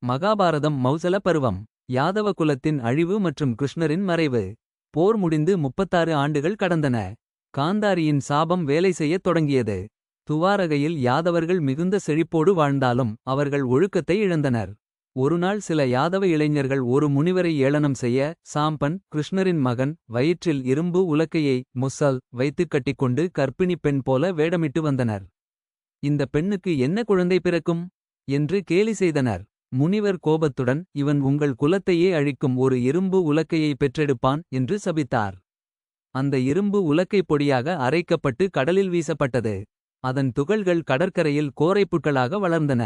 மகாபாரதம் மௌசல பருவம். யாதவ குலத்தின் அழிவு மற்றும் கிருஷ்ணரின் மறைவு. போர் முடிந்து 36 ஆண்டுகள் கடந்தன. காந்தாரியின் சாபம் வேலை செய்யத் தொடங்கியது. துவாரகையில் யாதவர்கள் மிகுந்த செழிப்போடு வாழ்ந்தாலும் அவர்கள் ஒழுக்கத்தை இழந்தனர். ஒருநாள் சில யாதவ இளைஞர்கள் ஒரு முனிவரை ஏளனம் செய்ய சாம்பன், கிருஷ்ணரின் மகன், வயிற்றில் இரும்பு உலக்கையை முசல் வைத்துக் கட்டிக்கொண்டு கர்ப்பிணி பெண் போல வேடமிட்டு வந்தனர். இந்த பெண்ணுக்கு என்ன குழந்தை பிறக்கும் என்று கேலி செய்தனர். முனிவர் கோபத்துடன், இவன் உங்கள் குலத்தையே அழிக்கும் ஒரு இரும்பு உலக்கையை பெற்றெடுப்பான் என்று சபித்தார். அந்த இரும்பு உலக்கை பொடியாக அரைக்கப்பட்டு கடலில் வீசப்பட்டது. அதன் துகள்கள் கடற்கரையில் கோரைப்புட்களாக வளர்ந்தன.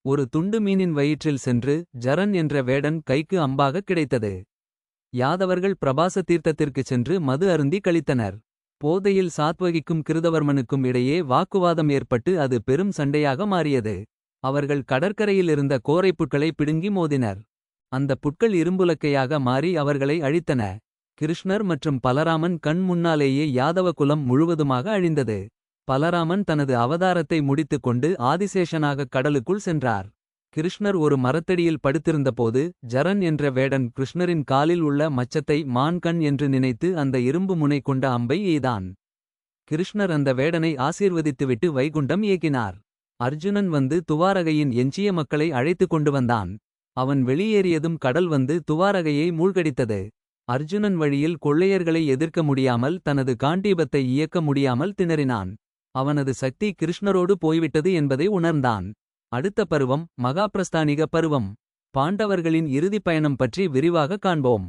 ஒரு துண்டு மீனின் வயிற்றில் சென்று ஜரன் என்ற வேடன் கைக்கு அம்பாக கிடைத்தது. யாதவர்கள் பிரபாச தீர்த்தத்திற்குச் சென்று மது அருந்தி கழித்தனர். போதையில் சாத்வகிக்கும் கிருதவர்மனுக்கும் இடையே வாக்குவாதம் ஏற்பட்டு அது பெரும் சண்டையாக மாறியது. அவர்கள் கடற்கரையில் இருந்த கோரைப்புட்களை பிடுங்கி மோதினர். அந்த புட்கள் இரும்புலக்கையாக மாறி அவர்களை அழித்தன. கிருஷ்ணர் மற்றும் பலராமன் கண் முன்னாலேயே யாதவ குலம் முழுவதுமாக அழிந்தது. பலராமன் தனது அவதாரத்தை முடித்துக் கொண்டு ஆதிசேஷனாகக் கடலுக்குள் சென்றார். கிருஷ்ணர் ஒரு மரத்தடியில் படுத்திருந்தபோது ஜரன் என்ற வேடன் கிருஷ்ணரின் காலில் உள்ள மச்சத்தை மான் கண் என்று நினைத்து அந்த இரும்பு முனை கொண்ட அம்பை எய்தான். கிருஷ்ணர் அந்த வேடனை ஆசீர்வதித்துவிட்டு வைகுண்டம் ஏகினார். அர்ஜுனன் வந்து துவாரகையின் எஞ்சிய மக்களை அழைத்துக் கொண்டு வந்தான். அவன் வெளியேறியதும் கடல் வந்து துவாரகையை மூழ்கடித்தது. அர்ஜுனன் வழியில் கொள்ளையர்களை எதிர்க்க முடியாமல் தனது காண்டீபத்தை இயக்க முடியாமல் திணறினான். அவனது சக்தி கிருஷ்ணரோடு போய்விட்டது என்பதை உணர்ந்தான். அடுத்த பருவம் மகாபிரஸ்தானிக பருவம். பாண்டவர்களின் இறுதிப் பயணம் பற்றி விரிவாக காண்போம்.